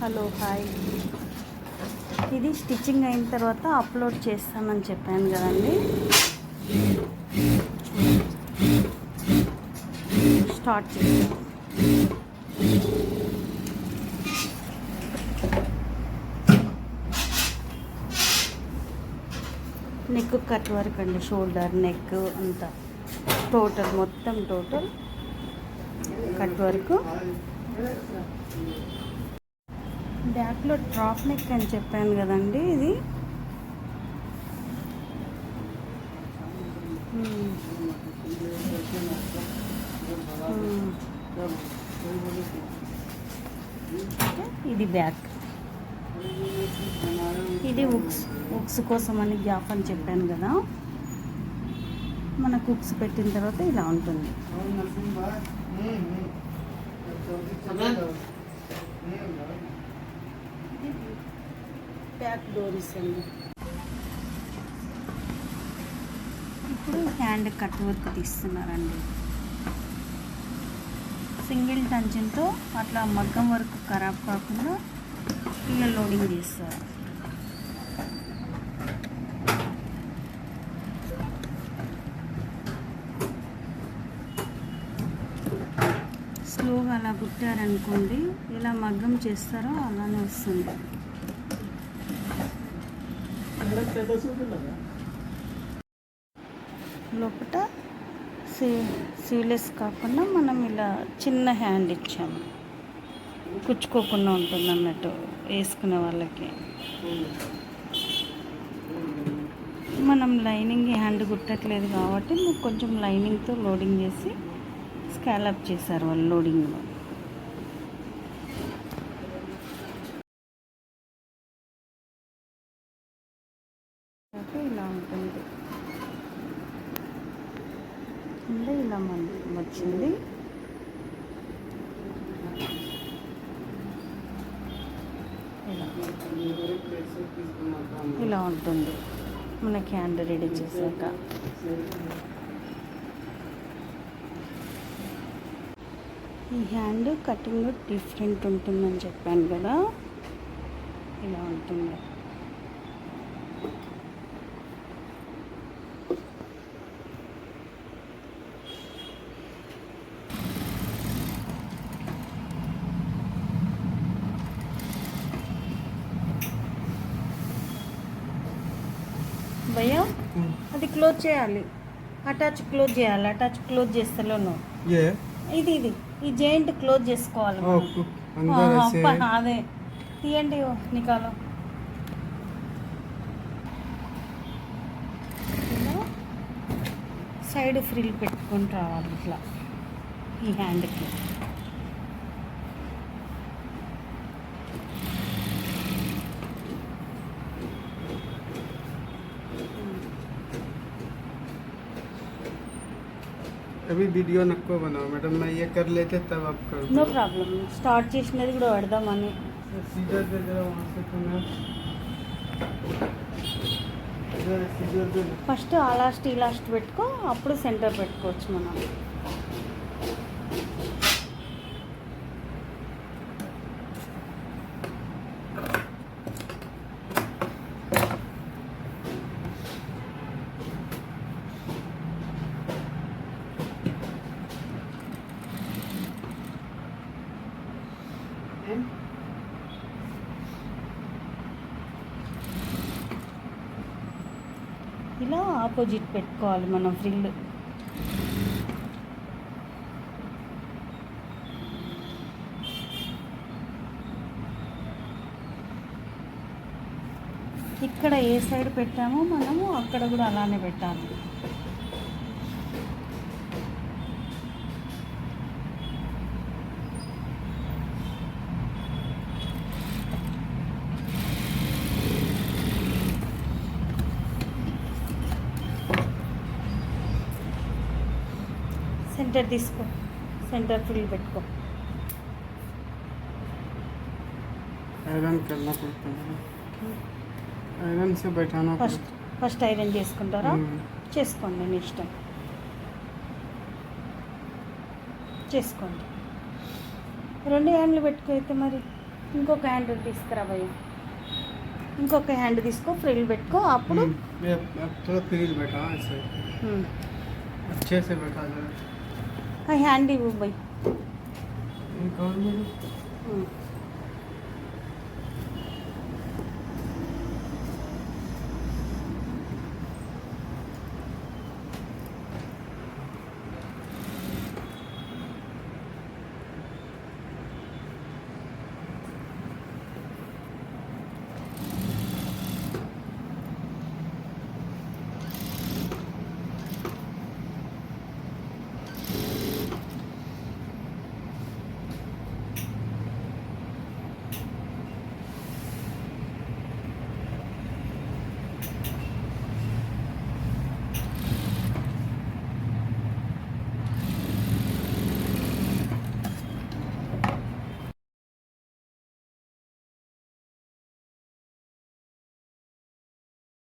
Hello hi. ఇది stitching అయిన తర్వాత అప్లోడ్ చేస్తానని చెప్పాను కదండి. స్టార్ట్ చేస్తాను. నెక్ కట్ వర్క్ అండి, షోల్డర్ నెక్ అంతా మొత్తం టోటల్ కట్ వర్క్. బ్యాక్లో డ్రాప్ నెక్ అని చెప్పాను కదండి. ఇది ఇది బ్యాక్. ఇది ఉక్స్ కోసం అని గ్యాప్ అని చెప్పాను కదా. మనకు ఉక్స్ పెట్టిన తర్వాత ఇలా ఉంటుంది. బ్యాక్ డోరీస్ అండి. ఇప్పుడు హ్యాండ్ కట్ వర్క్ తీస్తున్నారండి. సింగిల్ టంచన్తో అట్లా మగ్గం వర్క్ ఖరాబ్ కాకుండా ఇలా లోడింగ్ చేస్తారు. స్లోగా అలా కుట్టారనుకోండి, ఇలా మగ్గం చేస్తారో అలానే వస్తుంది. లోపల సీవ్లెస్ కాకుండా మనం ఇలా చిన్న హ్యాండ్ ఇచ్చాము, కుచ్చుకోకుండా ఉంటుంది అన్నట్టు వేసుకునే వాళ్ళకి. మనం లైనింగ్ హ్యాండ్ కుట్టట్లేదు కాబట్టి మీకు కొంచెం లైనింగ్తో లోడింగ్ చేసి స్కాలప్ చేశారు వాళ్ళు లోడింగ్లో. ఇలా ఉంటుంది. కింద ఇలా వచ్చింది. ఇలా ఉంటుంది మనకి హ్యాండ్ రెడీ చేశాక. ఈ హ్యాండ్ కటింగ్ డిఫరెంట్ ఉంటుందని చెప్పాను కదా. ఇలా ఉంటుంది. భయ్యా అది క్లోజ్ చేయాలి, అటాచ్ క్లోజ్ చేయాలి. అటాచ్ క్లోజ్ చేస్తలేను. ఇది ఈ జాయింట్ క్లోజ్ చేసుకోవాలి. అదే తీయండి నికాలో. సైడ్ ఫ్రిల్ పెట్టుకొని రావాలి ఇట్లా ఈ హ్యాండ్కి. अभी वीडियो नको बनाओ मैडम, मैं ये कर लेते तब आप करो. No problem. స్టార్ట్ చేసినది కూడా పెడదామని. सीजर दे जरा वहाँ से तुम्हें सीजर दे. ఫస్ట్ ఆ లాస్ట్ ఈ లాస్ట్ పెట్టుకో, అప్పుడు సెంటర్ పెట్టుకోవచ్చు మనం. ఇలా ఆపోజిట్ పెట్టుకోవాలి మనం ఫ్రిల్. ఇక్కడ ఏ సైడ్ పెట్టామో మనము అక్కడ కూడా అలానే పెట్టాలి. సెంటర్ తీసుకో, సెంటర్ ఫ్రిల్ పెట్టుకో. ఐరన్ करना पड़ता है, ఐరన్ से बैठाना. ఫస్ట్ ఐరన్ చేసుకుంటారా? చేసుకోండి, మీ ఇష్టం, చేసుకోండి. 2 హ్యాండ్లు పెట్టుకో అయితే మరి. ఇంకొక హ్యాండ్ తీసుకురా భయ్య. ఇంకొక హ్యాండ్ తీసుకో, ఫ్రిల్ పెట్టుకో. అప్పుడు मैं अब थोड़ा फ्रीज बैठा ऐसे अच्छे से बैठा जरा ఆ హ్యాండ్ ఇవ్వు భయ్. कौन मेरे